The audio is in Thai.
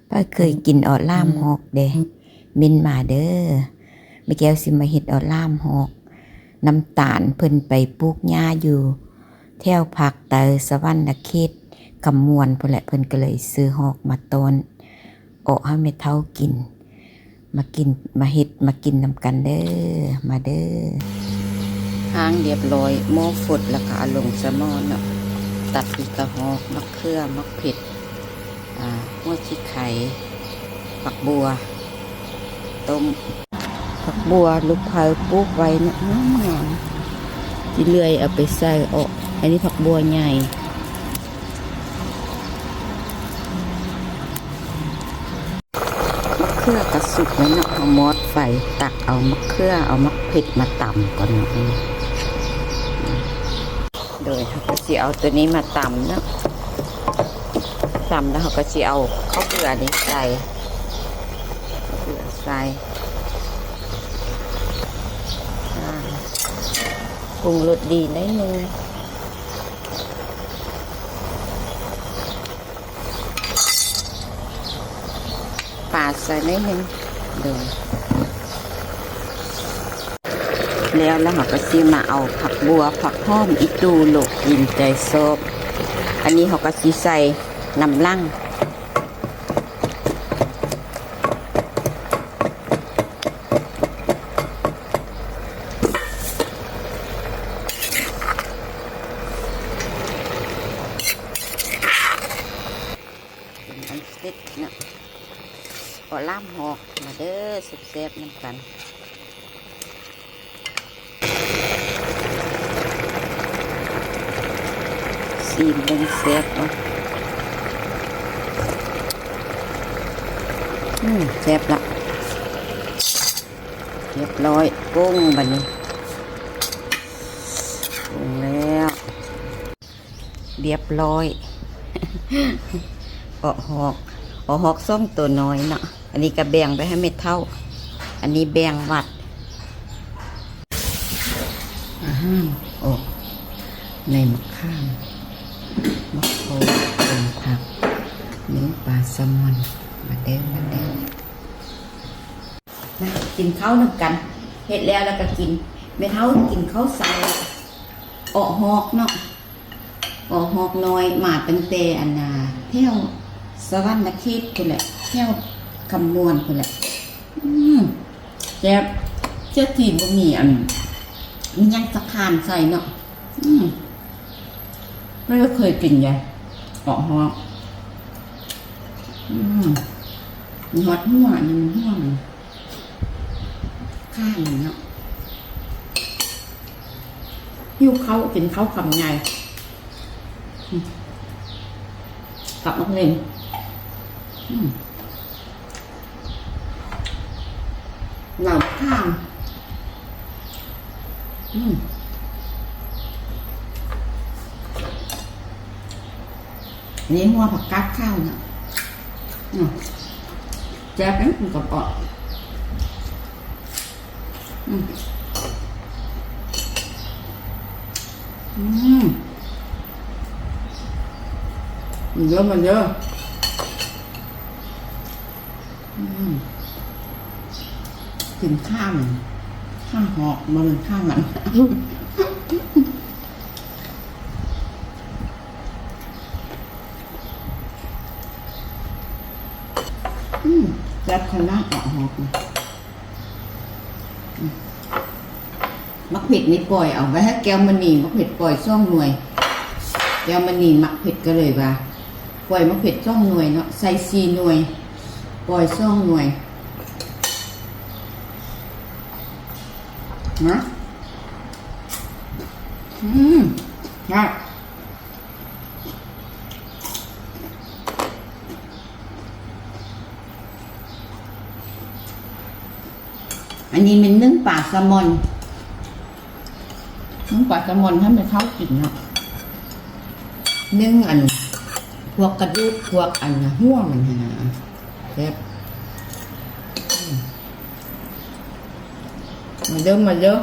ป้าเคยกินออล่ามหอกเด้มินมาเด้อไม่แก้วสิมาเฮ็ดออล่ามหอกน้ำตาลเพิ่นไปปลูกหญ้าอยู่แถวภาคใต้สวรรณเขตกำมวนพุ่นแหละเพิ่นก็เลยซื้อหอกมาต้นออกให้แม่เฒ่ากินมาเฮ็ดมากินนำกันเด้อมาเด้อหางเรียบร้อยหม้อฝดแล้วก็เอาลงสะหม้อเนาะตัดอีกกระหอกมะเขือมะเผ็ดหัวชิไข่ผักบัวต้มผักบัวลูกเผาปลูกไว้นะงามที่เลื่อยเอาไปใส่ออกอันนี้ผักบัวใหญ่มะเขือกระสุกแล้วเนาะเอามอดไฟตักเอามะเขือเอามะเผ็ดมาตำก่อนเนาะโดยเขาก็จะเอาตัวนี้มาตำเนาะตำแล้วเขาก็จะเอาข้าวเบื่อนี่ใส่เบื่อใส่ปรุงรสดีนิดนึงปาดใส่นิดนึงเดี๋ยวแล้วเขาก็จะมาเอาผักบัวผักหอมอีตูโลกยินใจซบอันนี้เขาก็จะใส่น้ำลั่งอันเซ็ตนะก็ล่ามหอกมาเด้อแซ่บๆน้ำกันซีมเป็นแซ่บเนาะแซ่บละเรียบร้อยกุ้งบัดนี้กุ้งแล้วเรียบร้อยออกหอกส้มตัวน้อยเนาะอันนี้ก็แบ่งไปให้เม็ดเท่าอันนี้แบ่งวัดโอ้ในมะข้ามมะโขงเป็นผักเนื้อปลาแซลมอนมาเด้อมากินข้าวนำกันเฮ็ดแล้วก็กินเม็ดเท่ากินข้าวใส่ออกหอกเนาะออกหอกน้อยมาตั้งแต่อันนาเที่ยวสวรรณเขตคนแหละเที่ยวคำนวณคนแหละแซ่บเจ้าทีบ่มีอันมียังสะพานใส่เนาะไม่เคยกินยังออกหอกมีฮอตหัวนี่มันหัวมันข้างเนาะหิ้วเขากินเขาคำไงกับนักเรียนหนาวข้างนี่หัวผักกาดข้าวเนาะแจ๊บนั้นมันกับออกมันเยอะกินข้าวหอกมันข้าวมันแซ่บขนาดออกหอกมักเผ็ดนี่ปล่อยเอาไว้ให้แก้วมณีมักเผ็ดปล่อยซ่องหน่วยแก้วมณีมักเผ็ดก็เลยว่าปล่อยมักเผ็ดซ่องหน่วยเนาะใส่4 หน่วยปล่อยซ่องหน่วยนะใช่อันนี้เป็นนึ่งปลาแซลมอนถ้าไม่เข้ากินเนาะนึ่งอันพวกกระดูกพวกอันหัวมันนะแซ่บมาเยอะ